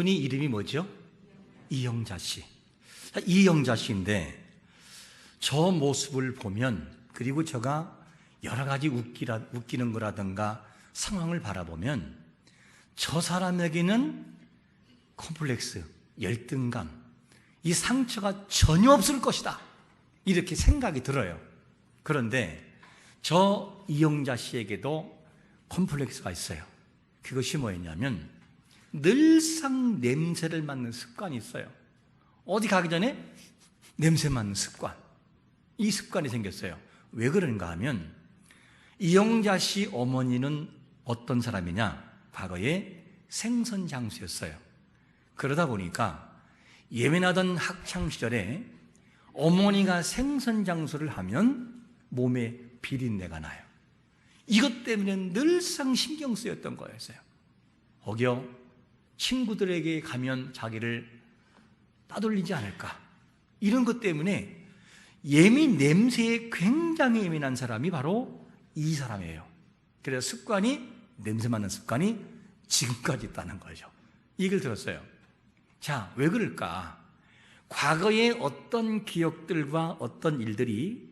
이분이 이름이 뭐죠? 이영자 씨. 이영자 씨인데 저 모습을 보면, 그리고 제가 여러 가지 웃기는 거라든가 상황을 바라보면 저 사람에게는 콤플렉스, 열등감, 이 상처가 전혀 없을 것이다, 이렇게 생각이 들어요. 그런데 저 이영자 씨에게도 콤플렉스가 있어요. 그것이 뭐였냐면 늘상 냄새를 맡는 습관이 있어요. 어디 가기 전에 냄새 맡는 습관, 이 습관이 생겼어요. 왜 그런가 하면 이영자 씨 어머니는 어떤 사람이냐, 과거에 생선 장수였어요. 그러다 보니까 예민하던 학창시절에 어머니가 생선 장수를 하면 몸에 비린내가 나요. 이것 때문에 늘상 신경 쓰였던 거였어요. 혹여 친구들에게 가면 자기를 따돌리지 않을까, 이런 것 때문에 냄새에 굉장히 예민한 사람이 바로 이 사람이에요. 그래서 냄새 맡는 습관이 지금까지 있다는 거죠. 이 얘기를 들었어요. 자, 왜 그럴까? 과거의 어떤 기억들과 어떤 일들이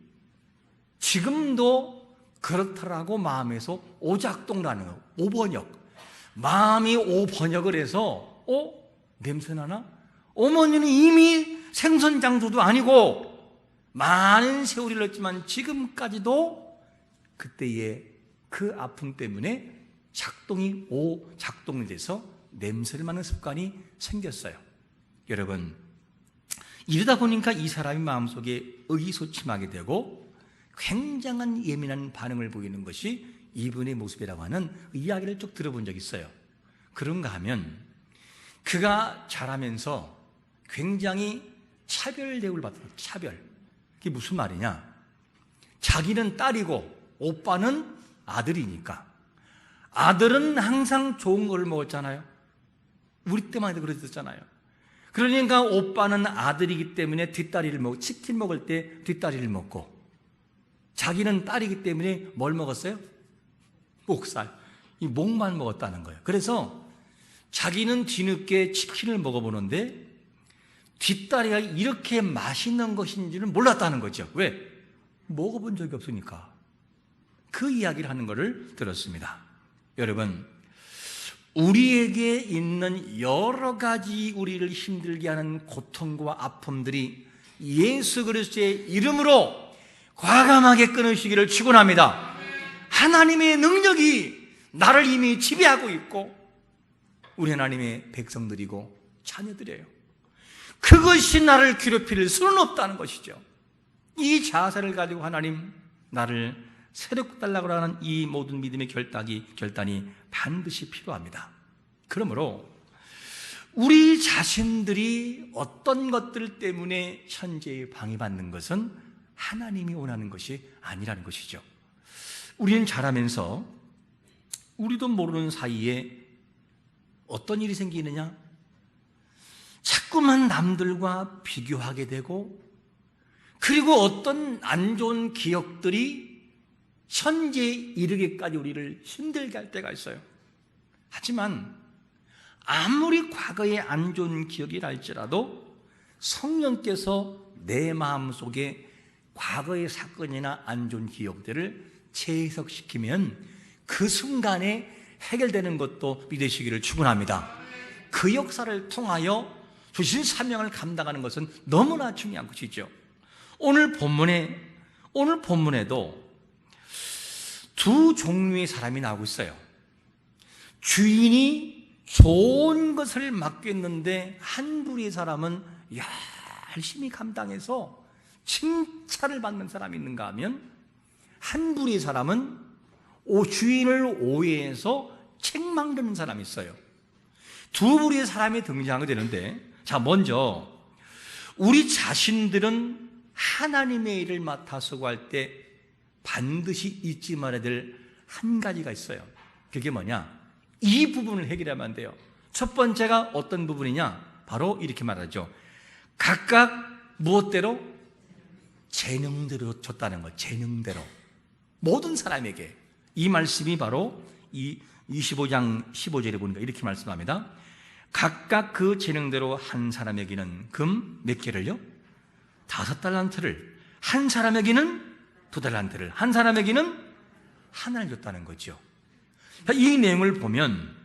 지금도 그렇더라고 마음에서 오작동나는 거, 오번역. 마음이 오번역을 해서 냄새나나? 어머니는 이미 생선장수도 아니고 많은 세월이 흘렀지만 지금까지도 그때의 그 아픔 때문에 작동이 돼서 냄새를 맡는 습관이 생겼어요. 여러분, 이러다 보니까 이 사람이 마음속에 의기소침하게 되고 굉장한 예민한 반응을 보이는 것이 이분의 모습이라고 하는 이야기를 쭉 들어본 적이 있어요. 그런가 하면 그가 자라면서 굉장히 차별 대우를 받았어요. 차별. 그게 무슨 말이냐? 자기는 딸이고 오빠는 아들이니까 아들은 항상 좋은 걸 먹었잖아요. 우리 때만 해도 그랬었잖아요. 그러니까 오빠는 아들이기 때문에 치킨 먹을 때 뒷다리를 먹고, 자기는 딸이기 때문에 뭘 먹었어요? 목살, 이 목만 먹었다는 거예요. 그래서 자기는 뒤늦게 치킨을 먹어보는데 뒷다리가 이렇게 맛있는 것인지는 몰랐다는 거죠. 왜? 먹어본 적이 없으니까. 그 이야기를 하는 것을 들었습니다. 여러분, 우리에게 있는 여러 가지 우리를 힘들게 하는 고통과 아픔들이 예수 그리스도의 이름으로 과감하게 끊으시기를 축원합니다. 하나님의 능력이 나를 이미 지배하고 있고 우리 하나님의 백성들이고 자녀들이에요. 그것이 나를 괴롭힐 수는 없다는 것이죠. 이 자세를 가지고 하나님 나를 새롭게 달라고 하는 이 모든 믿음의 결단이 반드시 필요합니다. 그러므로 우리 자신들이 어떤 것들 때문에 현재에 방해받는 것은 하나님이 원하는 것이 아니라는 것이죠. 우리는 자라면서 우리도 모르는 사이에 어떤 일이 생기느냐? 자꾸만 남들과 비교하게 되고, 그리고 어떤 안 좋은 기억들이 현재에 이르기까지 우리를 힘들게 할 때가 있어요. 하지만 아무리 과거의 안 좋은 기억이라 할지라도 성령께서 내 마음속에 과거의 사건이나 안 좋은 기억들을 재해석시키면 그 순간에 해결되는 것도 믿으시기를 축원합니다. 그 역사를 통하여 주신 사명을 감당하는 것은 너무나 중요한 것이죠. 오늘 본문에도 두 종류의 사람이 나오고 있어요. 주인이 좋은 것을 맡겼는데 한 부류의 사람은 열심히 감당해서 칭찬을 받는 사람이 있는가 하면 한 부류의 사람은 주인을 오해해서 책망되는 사람이 있어요. 두 부류의 사람이 등장하게 되는데, 자, 먼저 우리 자신들은 하나님의 일을 맡아 수고할 때 반드시 잊지 말아야 될 한 가지가 있어요. 그게 뭐냐? 이 부분을 해결하면 돼요. 첫 번째가 어떤 부분이냐? 바로 이렇게 말하죠. 각각 무엇대로? 재능대로 줬다는 것. 재능대로. 모든 사람에게. 이 말씀이 바로 이 25장 15절에 보니까 이렇게 말씀합니다. 각각 그 재능대로 한 사람에게는 금 몇 개를요? 5달란트를, 한 사람에게는 2달란트를, 한 사람에게는 하나를 줬다는 거죠. 이 내용을 보면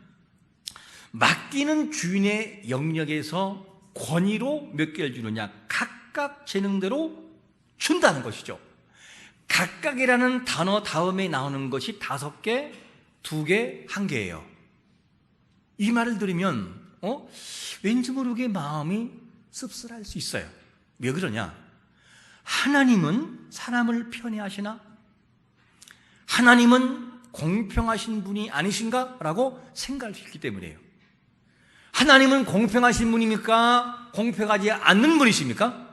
맡기는 주인의 영역에서 권위로 몇 개를 주느냐? 각각 재능대로 준다는 것이죠. 각각이라는 단어 다음에 나오는 것이 5개, 2개, 1개예요. 이 말을 들으면 왠지 모르게 마음이 씁쓸할 수 있어요. 왜 그러냐? 하나님은 사람을 편애하시나? 하나님은 공평하신 분이 아니신가? 라고 생각할 수 있기 때문이에요. 하나님은 공평하신 분입니까? 공평하지 않는 분이십니까?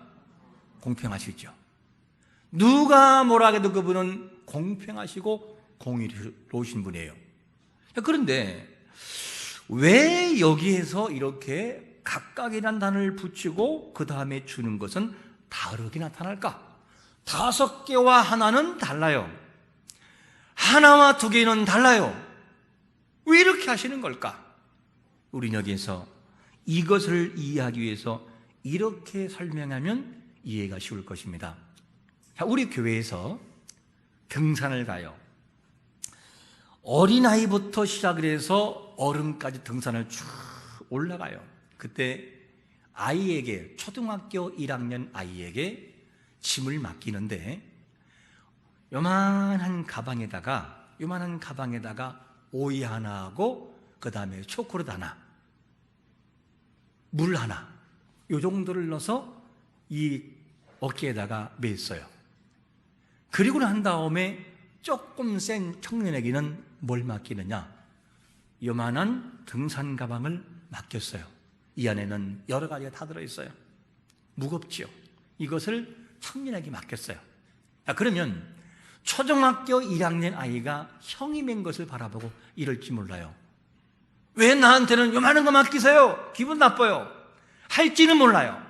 공평하시죠. 누가 뭐라 해도 그분은 공평하시고 공의로우신 분이에요. 그런데 왜 여기에서 이렇게 각각이라는 단어를 붙이고 그 다음에 주는 것은 다르게 나타날까? 5개와 하나는 달라요. 하나와 2개는 달라요. 왜 이렇게 하시는 걸까? 우리는 여기에서 이것을 이해하기 위해서 이렇게 설명하면 이해가 쉬울 것입니다. 우리 교회에서 등산을 가요. 어린아이부터 시작을 해서 어른까지 등산을 쭉 올라가요. 그때 아이에게, 초등학교 1학년 아이에게 짐을 맡기는데 요만한 가방에다가 오이 하나 하고 그 다음에 초콜릿 하나, 물 하나, 요 정도를 넣어서 이 어깨에다가 맸어요. 그리고 난 다음에 조금 센 청년에게는 뭘 맡기느냐? 요만한 등산 가방을 맡겼어요. 이 안에는 여러 가지가 다 들어있어요. 무겁지요. 이것을 청년에게 맡겼어요. 그러면 초등학교 1학년 아이가 형이 맨 것을 바라보고 이럴지 몰라요. 왜 나한테는 요만한 거 맡기세요? 기분 나빠요. 할지는 몰라요.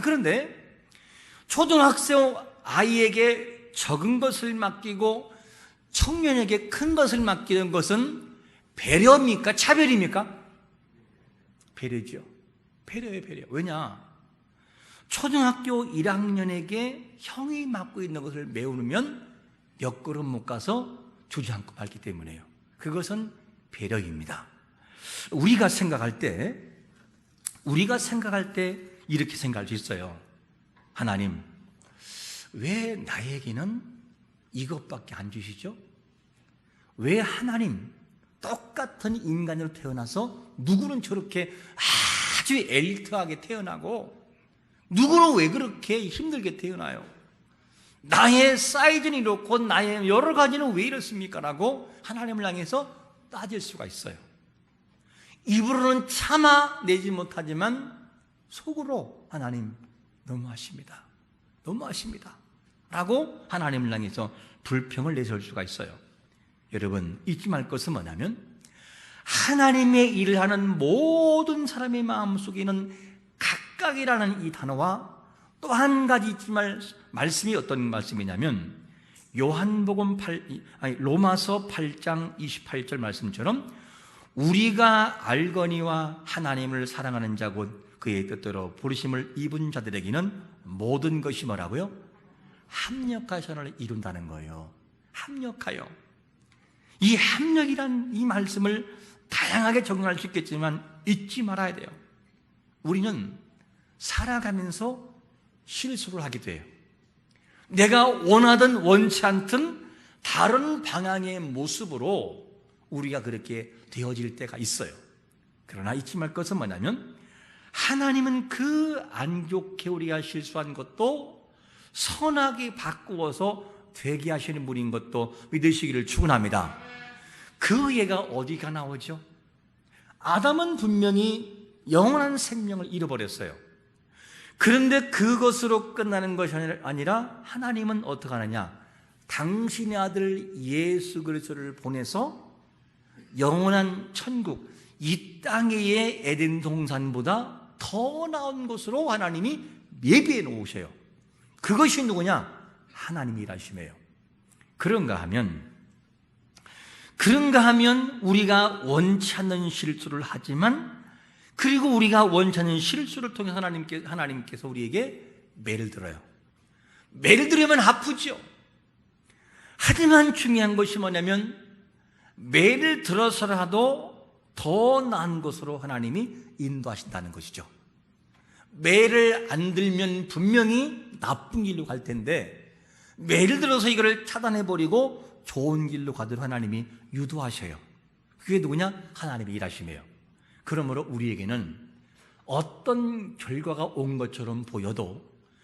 그런데 초등학생 아이에게 적은 것을 맡기고 청년에게 큰 것을 맡기는 것은 배려입니까? 차별입니까? 배려죠. 배려예요, 배려. 왜냐? 초등학교 1학년에게 형이 맡고 있는 것을 메우면 몇 걸음 못 가서 주지 않고 밟기 때문에요. 그것은 배려입니다. 우리가 생각할 때 이렇게 생각할 수 있어요. 하나님, 왜 나에게는 이것밖에 안 주시죠? 왜 하나님 똑같은 인간으로 태어나서 누구는 저렇게 아주 엘리트하게 태어나고 누구는 왜 그렇게 힘들게 태어나요? 나의 사이즈는 이렇고 나의 여러 가지는 왜 이렇습니까? 라고 하나님을 향해서 따질 수가 있어요. 입으로는 참아내지 못하지만 속으로 하나님 너무하십니다. 너무하십니다. 라고 하나님을 향해서 불평을 내세울 수가 있어요. 여러분, 잊지 말 것은 뭐냐면 하나님의 일을 하는 모든 사람의 마음속에는 각각이라는 이 단어와 또 한 가지 잊지 말 말씀이 어떤 말씀이냐면 로마서 8장 28절 말씀처럼 우리가 알거니와 하나님을 사랑하는 자 곧 그의 뜻대로 부르심을 입은 자들에게는 모든 것이 뭐라고요? 합력하여를 이룬다는 거예요. 합력하여. 이 합력이란 이 말씀을 다양하게 적용할 수 있겠지만 잊지 말아야 돼요. 우리는 살아가면서 실수를 하게 돼요. 내가 원하든 원치 않든 다른 방향의 모습으로 우리가 그렇게 되어질 때가 있어요. 그러나 잊지 말 것은 뭐냐면 하나님은 그 안 좋게 우리가 실수한 것도 선하게 바꾸어서 되게 하시는 분인 것도 믿으시기를 축원합니다. 그 예가 어디가 나오죠? 아담은 분명히 영원한 생명을 잃어버렸어요. 그런데 그것으로 끝나는 것이 아니라 하나님은 어떻게 하느냐? 당신의 아들 예수 그리스도를 보내서 영원한 천국, 이 땅의 에덴 동산보다 더 나은 곳으로 하나님이 예비해 놓으셔요. 그것이 누구냐? 하나님이 일하심이에요. 그런가 하면 우리가 원치 않는 실수를 하지만 그리고 우리가 원치 않는 실수를 통해 하나님께서 우리에게 매를 들어요. 매를 들으면 아프죠. 하지만 중요한 것이 뭐냐면 매를 들어서라도 더 나은 곳으로 하나님이 인도하신다는 것이죠. 매를 안 들면 분명히 나쁜 길로 갈 텐데 매를 들어서 이거를 차단해버리고 좋은 길로 가도록 하나님이 유도하셔요. 그게 누구냐? 하나님이 일하심이에요. 그러므로 우리에게는 어떤 결과가 온 것처럼 보여도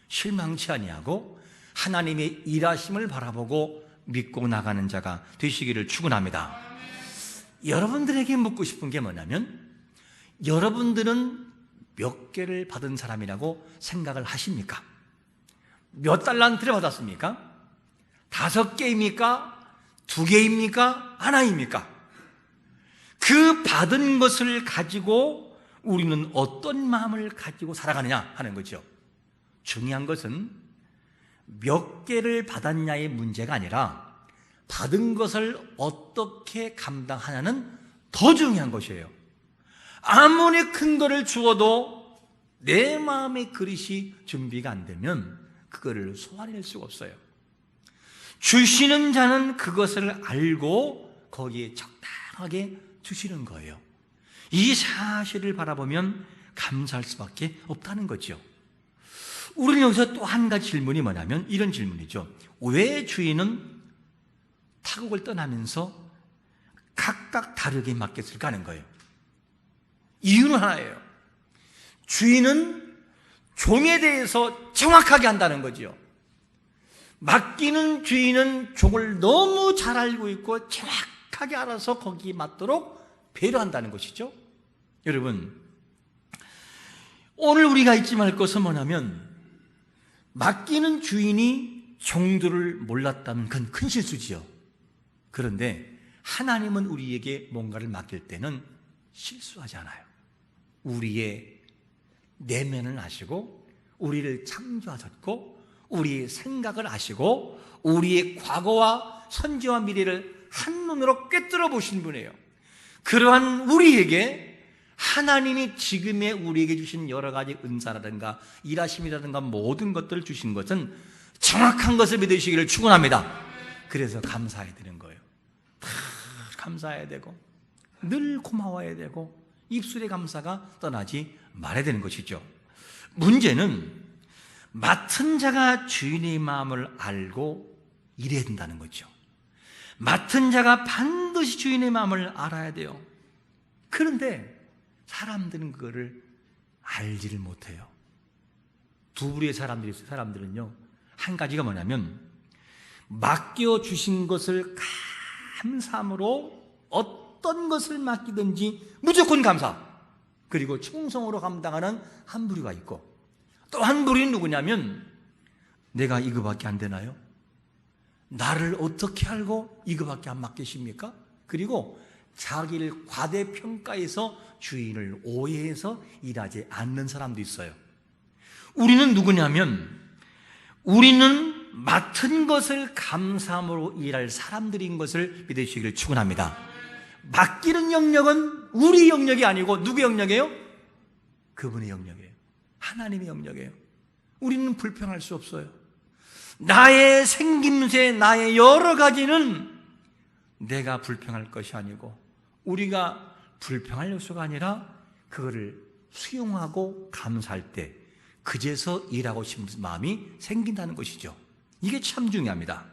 실망치 아니하고 하나님의 일하심을 바라보고 믿고 나가는 자가 되시기를 축원합니다. 여러분들에게 묻고 싶은 게 뭐냐면 여러분들은 몇 개를 받은 사람이라고 생각을 하십니까? 몇 달란트를 받았습니까? 5개입니까? 2개입니까? 하나입니까? 그 받은 것을 가지고 우리는 어떤 마음을 가지고 살아가느냐 하는 거죠. 중요한 것은 몇 개를 받았냐의 문제가 아니라 받은 것을 어떻게 감당하냐는 더 중요한 것이에요. 아무리 큰 거를 주어도 내 마음의 그릇이 준비가 안 되면 그거를 소화해낼 수가 없어요. 주시는 자는 그것을 알고 거기에 적당하게 주시는 거예요. 이 사실을 바라보면 감사할 수밖에 없다는 거죠. 우리는 여기서 또 한 가지 질문이 뭐냐면 이런 질문이죠. 왜 주인은 타국을 떠나면서 각각 다르게 맡겼을까 하는 거예요. 이유는 하나예요. 주인은 종에 대해서 정확하게 한다는 거죠. 맡기는 주인은 종을 너무 잘 알고 있고 정확하게 알아서 거기에 맞도록 배려한다는 것이죠. 여러분, 오늘 우리가 잊지 말 것은 뭐냐면 맡기는 주인이 종들을 몰랐다면 그건 큰 실수지요. 그런데 하나님은 우리에게 뭔가를 맡길 때는 실수하지 않아요. 우리의 내면을 아시고 우리를 창조하셨고 우리의 생각을 아시고 우리의 과거와 현재와 미래를 한눈으로 꿰뚫어 보신 분이에요. 그러한 우리에게 하나님이 지금의 우리에게 주신 여러 가지 은사라든가 일하심이라든가 모든 것들을 주신 것은 정확한 것을 믿으시기를 축원합니다. 그래서 감사해야 되는 거예요. 다 감사해야 되고 늘 고마워야 되고 입술의 감사가 떠나지 말아야 되는 것이죠. 문제는 맡은 자가 주인의 마음을 알고 일해야 된다는 거죠. 맡은 자가 반드시 주인의 마음을 알아야 돼요. 그런데 사람들은 그거를 알지를 못해요. 두 부류의 사람들이 있어요. 사람들은요, 한 가지가 뭐냐면 맡겨주신 것을 감사함으로 어떤 것을 맡기든지 무조건 감사, 그리고 충성으로 감당하는 한 부류가 있고, 또 한 부류는 누구냐면 내가 이거밖에 안 되나요? 나를 어떻게 알고 이거밖에 안 맡기십니까? 그리고 자기를 과대평가해서 주인을 오해해서 일하지 않는 사람도 있어요. 우리는 누구냐면 우리는 맡은 것을 감사함으로 일할 사람들인 것을 믿으시기를 축원합니다. 맡기는 영역은 우리 영역이 아니고 누구의 영역이에요? 그분의 영역이에요. 하나님의 영역이에요. 우리는 불평할 수 없어요. 나의 생김새, 나의 여러 가지는 내가 불평할 것이 아니고 우리가 불평할 요소가 아니라 그거를 수용하고 감사할 때 그제서 일하고 싶은 마음이 생긴다는 것이죠. 이게 참 중요합니다.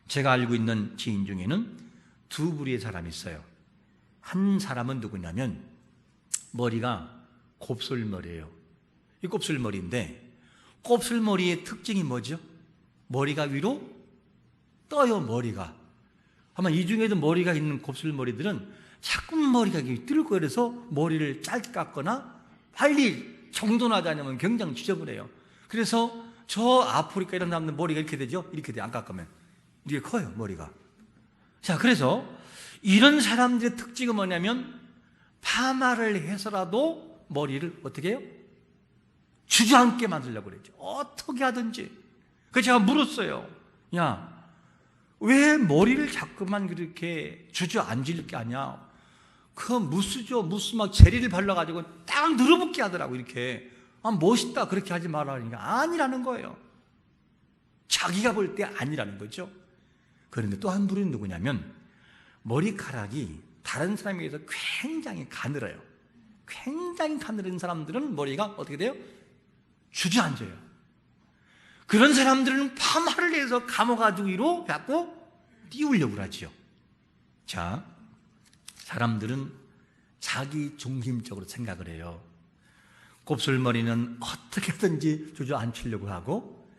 제가 알고 있는 지인 중에는 두 부류의 사람이 있어요. 한 사람은 누구냐면 머리가 곱슬머리예요. 이 곱슬머리인데 곱슬머리의 특징이 뭐죠? 머리가 위로 떠요. 머리가 아마 이 중에도 머리가 있는 곱슬머리들은 자꾸 머리가 뜰 거예요. 그래서 머리를 짧게 깎거나 빨리 정돈하지 않으면 굉장히 지저분해요. 그래서 저 아프리카 이런 사람들 머리가 이렇게 되죠. 이렇게 돼. 안 깎으면 이게 커요. 머리가. 자, 그래서 이런 사람들의 특징은 뭐냐면 파마를 해서라도 머리를 어떻게 해요? 주저앉게 만들려고 그랬죠. 어떻게 하든지. 그래서 제가 물었어요. 야, 왜 머리를 자꾸만 그렇게 주저앉을 게 아니야? 그 무스죠. 무스 막 제리를 발라가지고 딱 늘어붙게 하더라고. 이렇게. 멋있다. 그렇게 하지 말라니까. 아니라는 거예요. 자기가 볼 때 아니라는 거죠. 그런데 또 한 부류는 누구냐면 머리카락이 다른 사람에 비해서 굉장히 가늘어요. 굉장히 가늘은 사람들은 머리가 어떻게 돼요? 주저앉아요. 그런 사람들은 파마를 해서 감아가지고 위로 갖고 띄우려고 하지요. 자, 사람들은 자기 중심적으로 생각을 해요. 곱슬머리는 어떻게든지 주저앉히려고 하고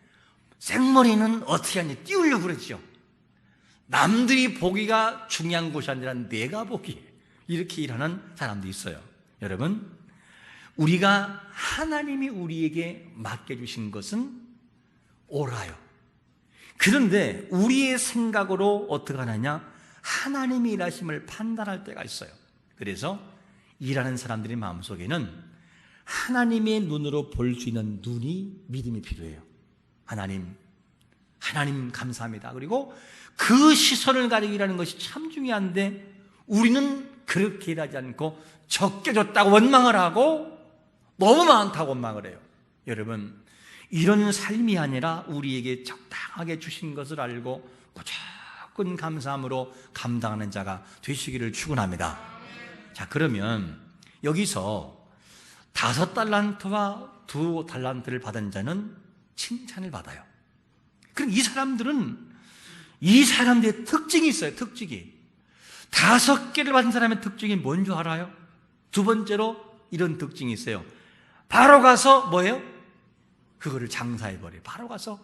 생머리는 어떻게 하냐 띄우려고 그러죠. 남들이 보기가 중요한 것이 아니라 내가 보기, 이렇게 일하는 사람도 있어요. 여러분, 우리가 하나님이 우리에게 맡겨주신 것은 옳아요. 그런데 우리의 생각으로 어떻게 하느냐, 하나님이 일하심을 판단할 때가 있어요. 그래서 일하는 사람들의 마음속에는 하나님의 눈으로 볼 수 있는 눈이, 믿음이 필요해요. 하나님 감사합니다. 그리고 그 시선을 가지고 일하는 것이 참 중요한데 우리는 그렇게 일하지 않고 적게 줬다고 원망을 하고 너무 많다고 원망을 해요. 여러분, 이런 삶이 아니라 우리에게 적당하게 주신 것을 알고 무조건 감사함으로 감당하는 자가 되시기를 축원합니다. 자, 그러면 여기서 5달란트와 2달란트를 받은 자는 칭찬을 받아요. 그럼 이 사람들의 특징이 있어요. 특징이 5개를 받은 사람의 특징이 뭔 줄 알아요? 두 번째로 이런 특징이 있어요. 바로 가서 뭐예요? 그거를 장사해버려요. 바로 가서.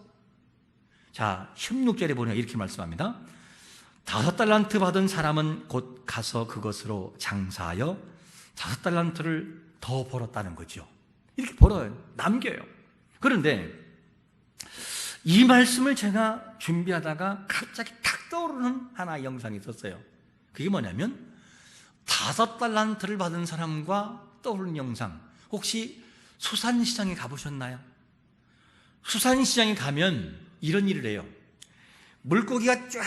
자, 16절에 보면 이렇게 말씀합니다. 5달란트 받은 사람은 곧 가서 그것으로 장사하여 5달란트를 더 벌었다는 거죠. 이렇게 벌어요. 남겨요. 그런데 이 말씀을 제가 준비하다가 갑자기 탁 떠오르는 하나의 영상이 있었어요. 그게 뭐냐면 5달란트를 받은 사람과 떠오르는 영상. 혹시 수산시장에 가보셨나요? 수산시장에 가면 이런 일을 해요. 물고기가 쫙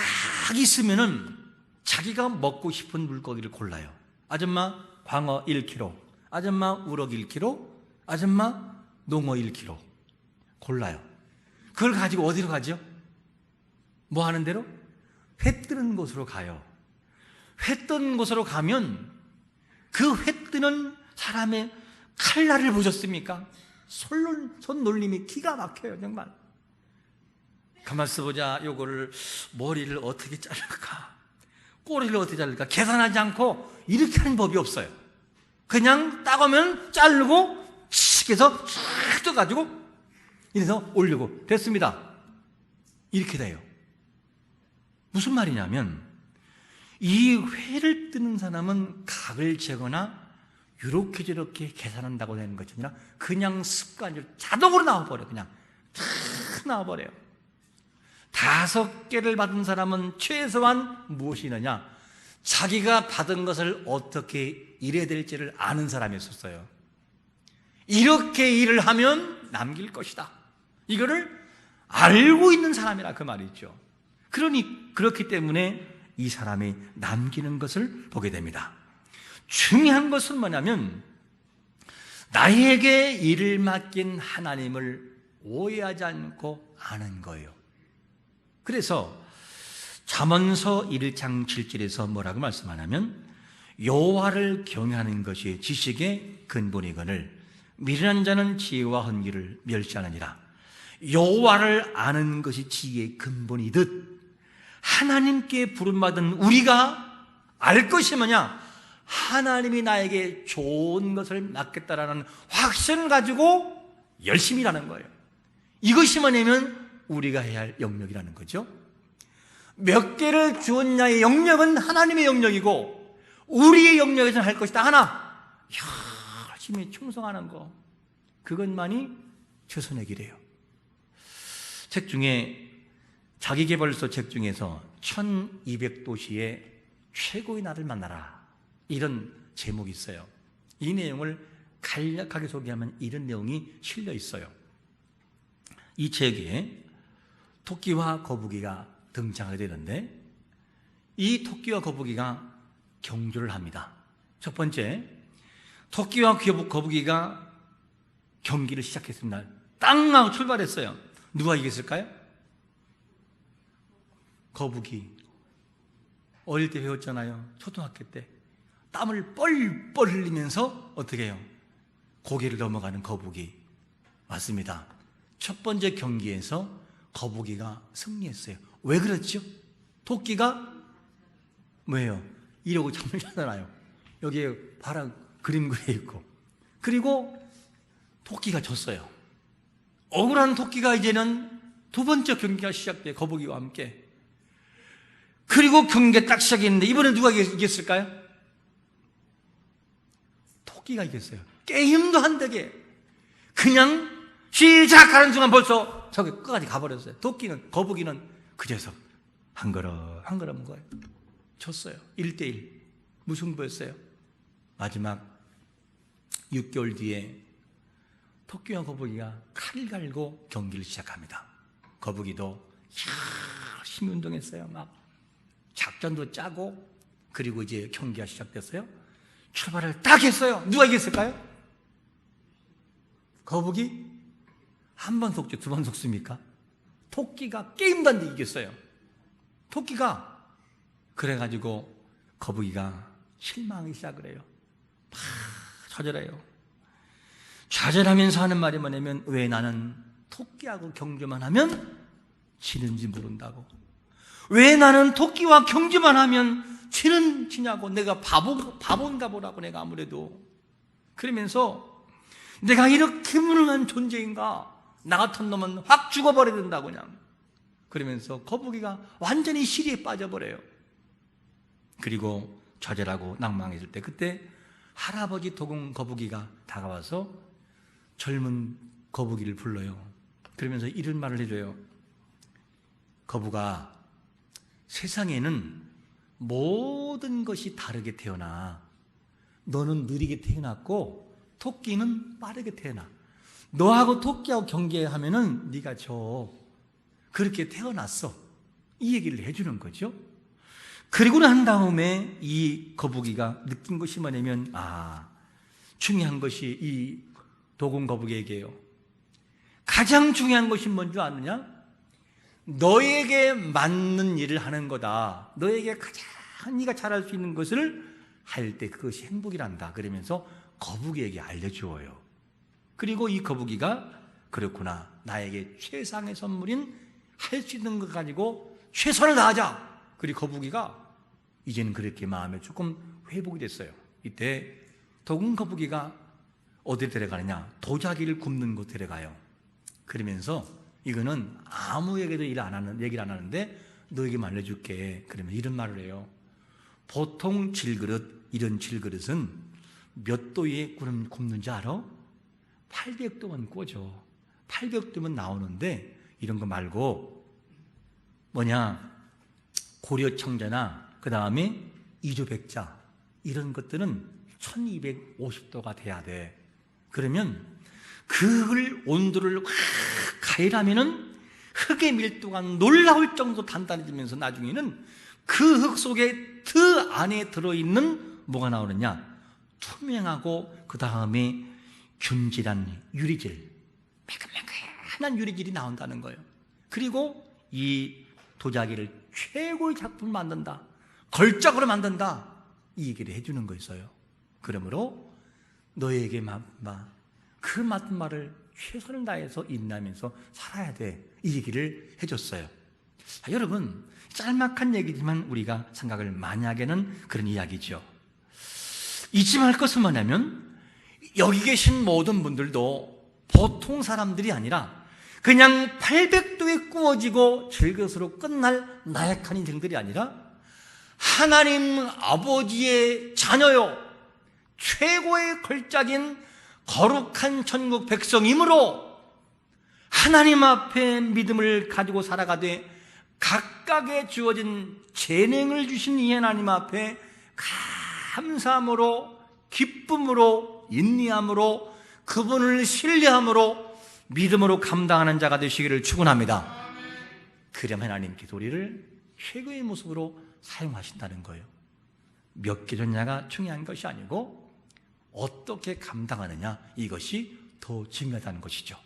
있으면은 자기가 먹고 싶은 물고기를 골라요. 아줌마 광어 1kg, 아줌마 우럭 1kg, 아줌마 농어 1kg 골라요. 그걸 가지고 어디로 가죠? 뭐 하는 대로? 회 뜨는 곳으로 가요. 회 뜨는 곳으로 가면 그 회 뜨는 사람의 칼날을 보셨습니까? 손놀림이 기가 막혀요. 정말. 가만있어 보자. 요거를 머리를 어떻게 자를까, 꼬리를 어떻게 자를까 계산하지 않고 이렇게 하는 법이 없어요. 그냥 따가면 자르고 씩 해서 쫙 떠가지고 이래서 올리고 됐습니다. 이렇게 돼요. 무슨 말이냐면 이 회를 뜨는 사람은 각을 재거나 이렇게 저렇게 계산한다고 되는 것이 아니라 그냥 습관적으로 자동으로 나와버려요. 그냥 탁 나와버려요. 5개를 받은 사람은 최소한 무엇이 있느냐, 자기가 받은 것을 어떻게 일해야 될지를 아는 사람이었어요. 이렇게 일을 하면 남길 것이다, 이거를 알고 있는 사람이라 그 말이죠. 그렇기 때문에 이 사람이 남기는 것을 보게 됩니다. 중요한 것은 뭐냐면 나에게 일을 맡긴 하나님을 오해하지 않고 아는 거예요. 그래서 잠언서 1장 7절에서 뭐라고 말씀하냐면 여호와를 경외하는 것이 지식의 근본이거늘 미련한 자는 지혜와 헌기를 멸시하느니라. 여호와를 아는 것이 지혜의 근본이듯 하나님께 부름받은 우리가 알 것이 뭐냐, 하나님이 나에게 좋은 것을 맡겠다라는 확신을 가지고 열심히 일하는 거예요. 이것이 뭐냐면 우리가 해야 할 영역이라는 거죠. 몇 개를 주었냐의 영역은 하나님의 영역이고 우리의 영역에서는 할 것이다 하나, 열심히 충성하는 거, 그것만이 최선의 길이에요. 책 중에 자기계발서 책 중에서 1200도시의 최고의 나를 만나라, 이런 제목이 있어요. 이 내용을 간략하게 소개하면 이런 내용이 실려 있어요. 이 책에 토끼와 거북이가 등장하게 되는데 이 토끼와 거북이가 경주를 합니다. 첫 번째, 토끼와 거북이가 경기를 시작했습니다. 땅 하고 출발했어요. 누가 이겼을까요? 거북이. 어릴 때 배웠잖아요. 초등학교 때. 땀을 뻘뻘 흘리면서 어떻게 해요? 고개를 넘어가는 거북이. 맞습니다. 첫 번째 경기에서 거북이가 승리했어요. 왜 그렇죠? 토끼가 뭐예요? 이러고 잠을 자잖아요. 여기에 파란 그림 그려 있고. 그리고 토끼가 졌어요. 억울한 토끼가 이제는 두 번째 경기가 시작돼, 거북이와 함께. 그리고 경기가 딱 시작했는데 이번에 누가 이겼을까요? 토끼가 이겼어요. 게임도 안 되게 그냥 시작하는 순간 벌써 저기 끝까지 가버렸어요. 거북이는 그제서 한 걸음 한 걸음 거예요. 졌어요. 1대1 무승부였어요. 마지막 6개월 뒤에 토끼와 거북이가 칼을 갈고 경기를 시작합니다. 거북이도 열심히 운동했어요. 막 작전도 짜고, 그리고 이제 경기가 시작됐어요. 출발을 딱 했어요. 누가 이겼을까요? 거북이? 한 번 속죠? 두 번 속습니까? 토끼가 게임도 안 돼 이겼어요. 토끼가. 그래가지고 거북이가 실망하기 시작을 해요. 막 좌절해요. 좌절하면서 하는 말이 뭐냐면, 왜 나는 토끼하고 경주만 하면 지는지 모른다고. 왜 나는 토끼와 경주만 하면 지냐고. 내가 바본가 보라고. 내가 아무래도 그러면서 내가 이렇게 무능한 존재인가. 나 같은 놈은 확 죽어버려야 된다고 그냥. 그러면서 거북이가 완전히 시리에 빠져버려요. 그리고 좌절하고 낭망했을 때, 그때 할아버지 도공 거북이가 다가와서 젊은 거북이를 불러요. 그러면서 이런 말을 해줘요. 거북아, 세상에는 모든 것이 다르게 태어나. 너는 느리게 태어났고 토끼는 빠르게 태어나. 너하고 토끼하고 경계하면은 네가 져. 그렇게 태어났어. 이 얘기를 해주는 거죠. 그리고 난 다음에 이 거북이가 느낀 것이 뭐냐면, 중요한 것이 이 도공 거북이에게요. 가장 중요한 것이 뭔지 아느냐? 너에게 맞는 일을 하는 거다. 너에게 가장 네가 잘할 수 있는 것을 할 때 그것이 행복이란다. 그러면서 거북이에게 알려주어요. 그리고 이 거북이가 그렇구나. 나에게 최상의 선물인 할 수 있는 것 가지고 최선을 다하자. 그리고 거북이가 이제는 그렇게 마음에 조금 회복이 됐어요. 이때 도공 거북이가 어디에 데려가느냐? 도자기를 굽는 곳 데려가요. 그러면서 이거는 아무에게도 얘기를 안 하는데 너에게만 알려줄게. 그러면 이런 말을 해요. 보통 질그릇, 이런 질그릇은 몇 도에 굽는지 알아? 800도만 구워져. 800도면 나오는데 이런 거 말고 고려 청자나 그 다음에 이조백자 이런 것들은 1250도가 돼야 돼. 그러면 그걸 온도를 가열하면은 흙의 밀도가 놀라울 정도로 단단해지면서 나중에는 그 흙 속에 그 안에 들어있는 뭐가 나오느냐? 투명하고 그 다음에 균질한 유리질, 매끈매끈한 유리질이 나온다는 거예요. 그리고 이 도자기를 최고의 작품을 만든다. 걸작으로 만든다. 이 얘기를 해주는 거였어요. 그러므로 너에게 그 맡은 말을 최선을 다해서 인내하면서 살아야 돼. 이 얘기를 해줬어요. 여러분, 짤막한 얘기지만 우리가 생각을 많이 하게 하는 그런 이야기죠. 잊지 말 것은 뭐냐면, 여기 계신 모든 분들도 보통 사람들이 아니라 그냥 800도에 구워지고 질것으로 끝날 나약한 인생들이 아니라 하나님 아버지의 자녀요, 최고의 걸작인 거룩한 천국 백성이므로 하나님 앞에 믿음을 가지고 살아가되 각각의 주어진 재능을 주신 이 하나님 앞에 감사함으로, 기쁨으로, 인내함으로, 그분을 신뢰함으로, 믿음으로 감당하는 자가 되시기를 축원합니다. 그럼 하나님께서 우리를 최고의 모습으로 사용하신다는 거예요. 몇 개 줬냐가 중요한 것이 아니고 어떻게 감당하느냐, 이것이 더 중요하다는 것이죠.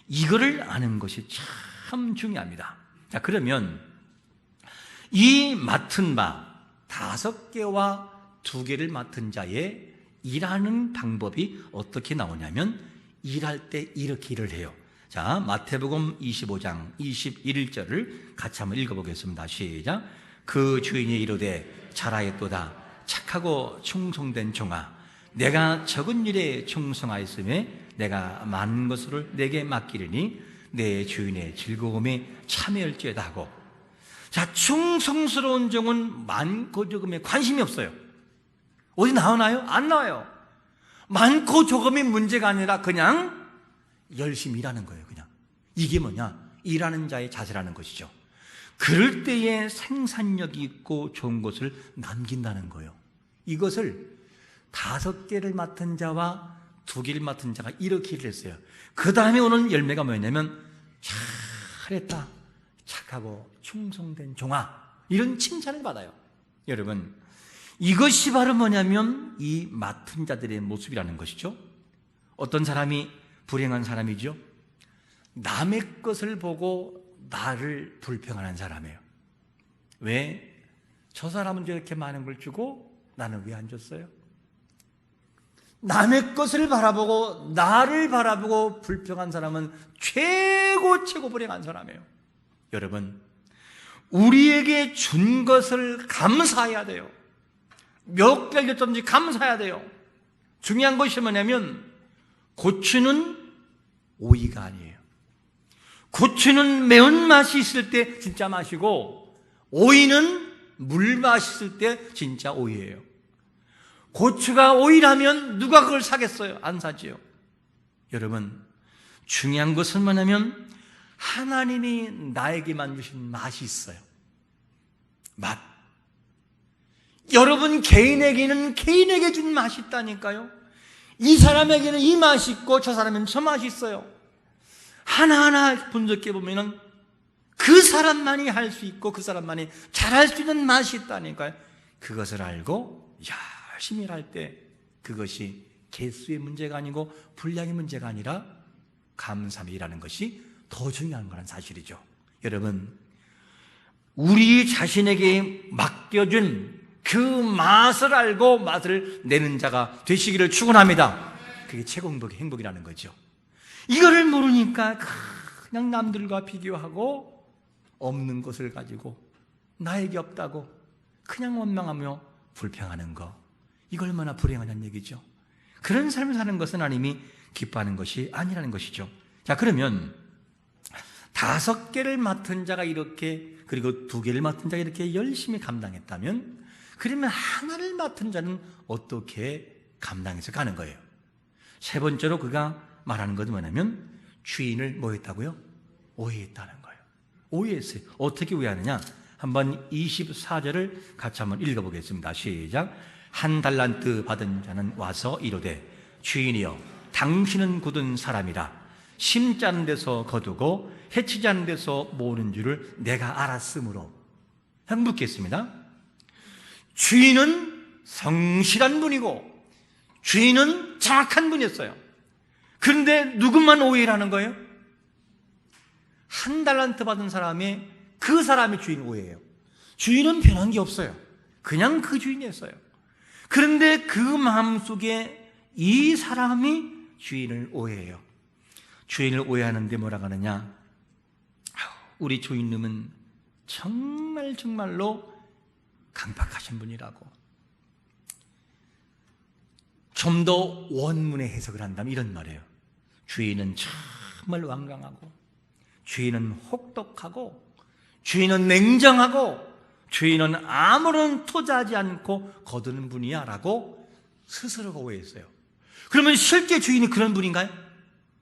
이거를 아는 것이 참 중요합니다. 자, 그러면 이 맡은 바 5개와 2개를 맡은 자의 일하는 방법이 어떻게 나오냐면, 일할 때 이렇게 일을 해요. 자, 마태복음 25장 21절을 같이 한번 읽어보겠습니다. 시작. 그 주인이 이르되 잘하였도다 착하고 충성된 종아, 내가 적은 일에 충성하였음에 내가 많은 것을 내게 맡기리니 내 주인의 즐거움에 참여할지어다 하고. 자, 충성스러운 종은 많고 적음에 관심이 없어요. 어디 나오나요? 안 나와요. 많고 적음이 문제가 아니라 그냥 열심히 일하는 거예요. 그냥 이게 뭐냐? 일하는 자의 자세라는 것이죠. 그럴 때에 생산력이 있고 좋은 것을 남긴다는 거예요. 이것을 5개를 맡은 자와 2개를 맡은 자가 이렇게 일을 했어요. 그 다음에 오는 열매가 뭐냐면, 잘했다 착하고 충성된 종아, 이런 칭찬을 받아요. 여러분, 이것이 바로 뭐냐면 이 맡은 자들의 모습이라는 것이죠. 어떤 사람이 불행한 사람이죠. 남의 것을 보고 나를 불평하는 사람이에요. 왜? 저 사람은 저렇게 많은 걸 주고 나는 왜 안 줬어요? 남의 것을 바라보고 나를 바라보고 불평한 사람은 최고 불행한 사람이에요. 여러분, 우리에게 준 것을 감사해야 돼요. 몇 개를 줬든지 감사해야 돼요. 중요한 것이 뭐냐면, 고추는 오이가 아니에요. 고추는 매운맛이 있을 때 진짜 맛이고, 오이는 물맛이 있을 때 진짜 오이예요. 고추가 오이라면 누가 그걸 사겠어요? 안 사지요. 여러분, 중요한 것은 뭐냐면 하나님이 나에게만 주신 맛이 있어요. 맛. 여러분 개인에게는 개인에게 준 맛이 있다니까요. 이 사람에게는 이 맛이 있고 저 사람에게는 저 맛이 있어요. 하나하나 분석해 보면은 그 사람만이 할 수 있고 그 사람만이 잘할 수 있는 맛이 있다니까요. 그것을 알고 열심히 일할 때 그것이 개수의 문제가 아니고 분량의 문제가 아니라 감사함에 일하는 것이 더 중요한 거란 사실이죠. 여러분, 우리 자신에게 맡겨준 그 맛을 알고 맛을 내는 자가 되시기를 축원합니다. 그게 최고 행복이라는 거죠. 이거를 모르니까 그냥 남들과 비교하고 없는 것을 가지고 나에게 없다고 그냥 원망하며 불평하는 거, 이거 얼마나 불행하냐는 얘기죠. 그런 삶을 사는 것은 하나님이 기뻐하는 것이 아니라는 것이죠. 자, 그러면 5개를 맡은 자가 이렇게, 그리고 2개를 맡은 자가 이렇게 열심히 감당했다면, 그러면 하나를 맡은 자는 어떻게 감당해서 가는 거예요? 세 번째로 그가 말하는 것은 뭐냐면 주인을 뭐 했다고요? 오해했다는 거예요. 오해했어요. 어떻게 오해하느냐? 한번 24절을 같이 한번 읽어보겠습니다. 시작. 1달란트 받은 자는 와서 이르되 주인이여, 당신은 굳은 사람이라 심지 않은 데서 거두고 해치지 않은 데서 모으는 줄을 내가 알았으므로. 한번 묻겠습니다. 주인은 성실한 분이고 주인은 정확한 분이었어요. 그런데 누구만 오해를 하는 거예요? 1달란트 받은 사람이 그 사람이 주인 오해예요. 주인은 변한 게 없어요. 그냥 그 주인이었어요. 그런데 그 마음속에 이 사람이 주인을 오해해요. 주인을 오해하는데 뭐라고 하느냐? 우리 주인님은 정말로 강박하신 분이라고. 좀 더 원문의 해석을 한다면 이런 말이에요. 주인은 정말 완강하고, 주인은 혹독하고, 주인은 냉정하고, 주인은 아무런 투자하지 않고 거두는 분이야 라고 스스로가 오해했어요. 그러면 실제 주인이 그런 분인가요?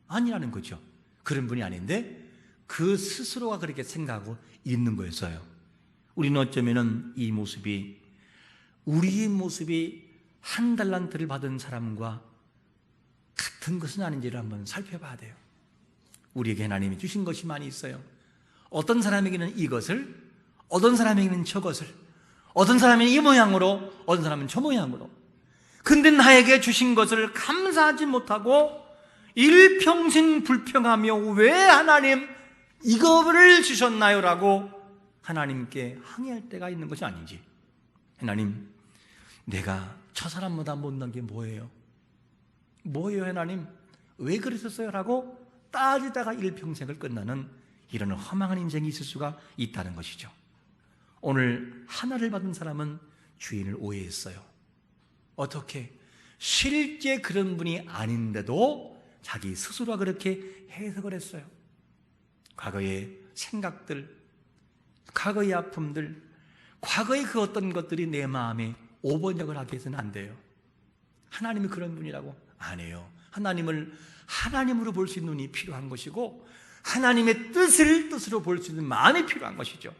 아니라는 거죠. 그런 분이 아닌데 그 스스로가 그렇게 생각하고 있는 거였어요. 우리는 어쩌면은 이 모습이, 우리의 모습이 1달란트를 받은 사람과 같은 것은 아닌지를 한번 살펴봐야 돼요. 우리에게 하나님이 주신 것이 많이 있어요. 어떤 사람에게는 이것을, 어떤 사람에게는 저것을, 어떤 사람은 이 모양으로, 어떤 사람은 저 모양으로. 근데 나에게 주신 것을 감사하지 못하고 일평생 불평하며 왜 하나님 이거를 주셨나요? 라고 하나님께 항의할 때가 있는 것이 아닌지. 하나님, 내가 저 사람보다 못난 게 뭐예요? 뭐예요, 하나님? 왜 그러셨어요? 라고 따지다가 일평생을 끝나는 이런 허망한 인생이 있을 수가 있다는 것이죠. 오늘 하나를 받은 사람은 주인을 오해했어요. 어떻게? 실제 그런 분이 아닌데도 자기 스스로가 그렇게 해석을 했어요. 과거의 생각들, 과거의 아픔들, 과거의 그 어떤 것들이 내 마음에 오번역을 하게 해서는 안 돼요. 하나님이 그런 분이라고 안 해요. 하나님을 하나님으로 볼 수 있는 눈이 필요한 것이고 하나님의 뜻을 뜻으로 볼 수 있는 마음이 필요한 것이죠.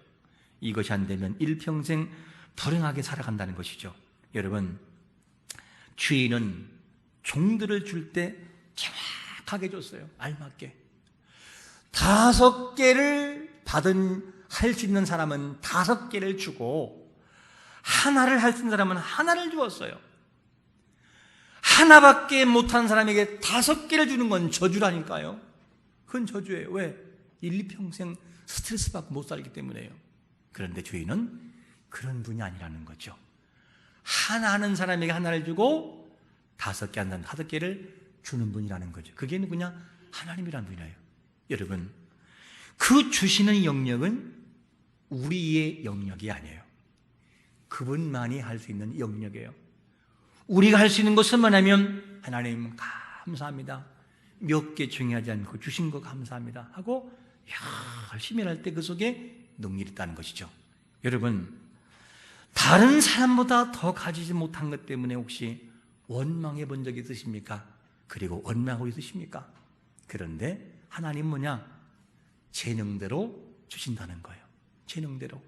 이것이 안 되면 일평생 불행하게 살아간다는 것이죠. 여러분, 주인은 종들을 줄 때 정확하게 줬어요. 알맞게. 5개를 할 수 있는 사람은 5개를 주고 하나를 할 수 있는 사람은 하나를 주었어요. 하나밖에 못한 사람에게 5개를 주는 건 저주라니까요. 그건 저주예요. 왜? 일평생 스트레스 받고 못 살기 때문에요. 그런데 주인은 그런 분이 아니라는 거죠. 하나 하는 사람에게 하나를 주고 5개 한다는 5개를 주는 분이라는 거죠. 그게 그냥 하나님이라는 분이에요. 여러분, 그 주시는 영역은 우리의 영역이 아니에요. 그분만이 할 수 있는 영역이에요. 우리가 할 수 있는 것은 뭐냐면 하나님 감사합니다. 몇 개 중요하지 않고 주신 거 감사합니다 하고 열심히 할 때 그 속에 능력이 있다는 것이죠. 여러분, 다른 사람보다 더 가지지 못한 것 때문에 혹시 원망해 본 적이 있으십니까? 그리고 원망하고 있으십니까? 그런데 하나님 뭐냐? 재능대로 주신다는 거예요. 재능대로.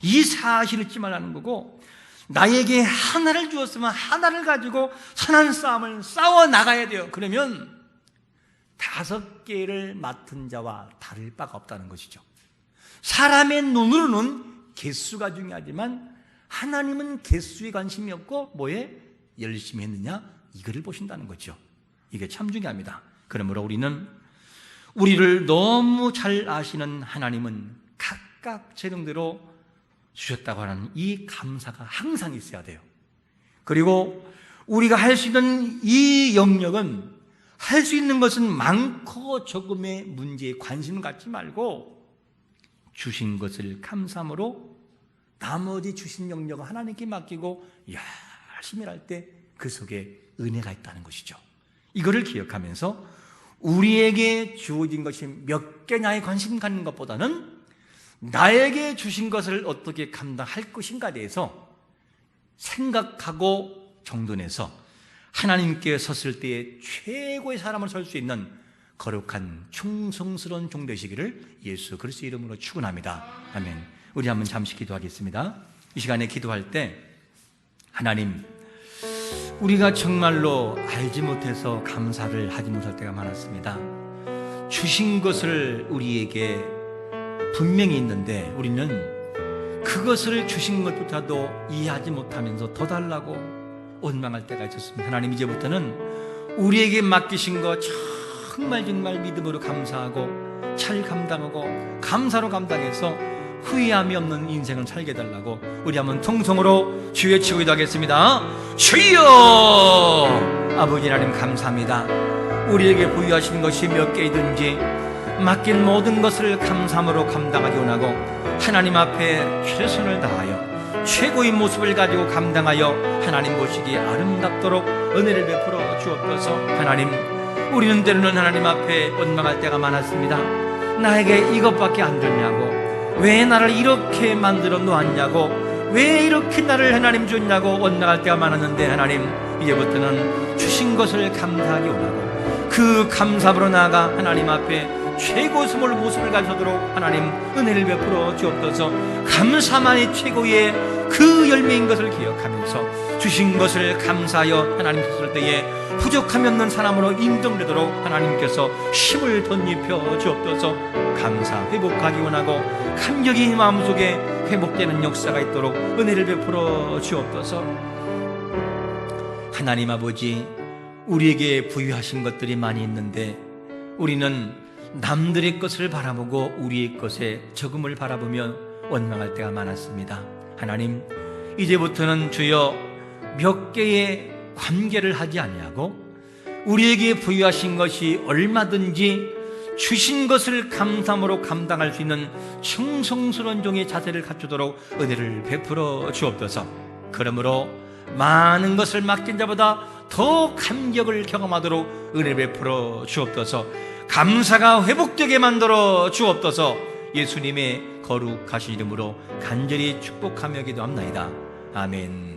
이 사실을 잊지 말라는 거고, 나에게 하나를 주었으면 하나를 가지고 선한 싸움을 싸워 나가야 돼요. 그러면 5개를 맡은 자와 다를 바가 없다는 것이죠. 사람의 눈으로는 개수가 중요하지만 하나님은 개수에 관심이 없고 뭐에 열심히 했느냐 이거를 보신다는 거죠. 이게 참 중요합니다. 그러므로 우리는 우리를 너무 잘 아시는 하나님은 각각 재능대로 주셨다고 하는 이 감사가 항상 있어야 돼요. 그리고 우리가 할 수 있는 이 영역은 할 수 있는 것은 많고 적음의 문제에 관심을 갖지 말고 주신 것을 감사함으로 나머지 주신 영역을 하나님께 맡기고 열심히 할 때 그 속에 은혜가 있다는 것이죠. 이거를 기억하면서 우리에게 주어진 것이 몇 개냐에 관심 갖는 것보다는 나에게 주신 것을 어떻게 감당할 것인가에 대해서 생각하고 정돈해서 하나님께 섰을 때에 최고의 사람을 설 수 있는 거룩한 충성스러운 종 되시기를 예수 그리스도의 이름으로 축원합니다. 아멘. 우리 한번 잠시 기도하겠습니다. 이 시간에 기도할 때 하나님, 우리가 정말로 알지 못해서 감사를 하지 못할 때가 많았습니다. 주신 것을 우리에게 분명히 있는데 우리는 그것을 주신 것조차도 이해하지 못하면서 더 달라고 원망할 때가 있었습니다. 하나님, 이제부터는 우리에게 맡기신 것 정말 믿음으로 감사하고 잘 감당하고 감사로 감당해서 후회함이 없는 인생을 살게 해달라고 우리 한번 통성으로 주 외치고 기도하겠습니다. 주여! 아버지 하나님 감사합니다. 우리에게 부여하신 것이 몇 개이든지 맡긴 모든 것을 감사함으로 감당하기 원하고 하나님 앞에 최선을 다하여 최고의 모습을 가지고 감당하여 하나님 보시기에 아름답도록 은혜를 베풀어 주옵소서. 하나님, 우리는 때로는 하나님 앞에 원망할 때가 많았습니다. 나에게 이것밖에 안 줬냐고, 왜 나를 이렇게 만들어 놓았냐고, 왜 이렇게 나를 하나님 줬냐고 원망할 때가 많았는데 하나님, 이제부터는 주신 것을 감사하기 원하고 그 감사함으로 나아가 하나님 앞에 최고의 모습을 가져도록 하나님 은혜를 베풀어 주옵소서. 감사만이 최고의 그 열매인 것을 기억하면서 주신 것을 감사하여 하나님 섰을 때에 부족함이 없는 사람으로 인정되도록 하나님께서 힘을 덧입혀 주옵소서. 감사 회복하기 원하고 감격이 마음속에 회복되는 역사가 있도록 은혜를 베풀어 주옵소서. 하나님 아버지, 우리에게 부유하신 것들이 많이 있는데 우리는 남들의 것을 바라보고 우리의 것에 적음을 바라보며 원망할 때가 많았습니다. 하나님, 이제부터는 주여 몇 개의 관계를 하지 아니하고 우리에게 부유하신 것이 얼마든지 주신 것을 감사함으로 감당할 수 있는 충성스러운 종의 자세를 갖추도록 은혜를 베풀어 주옵소서. 그러므로 많은 것을 맡긴 자보다 더 감격을 경험하도록 은혜를 베풀어 주옵소서. 감사가 회복되게 만들어 주옵소서. 예수님의 거룩하신 이름으로 간절히 축복하며 기도합나이다. 아멘.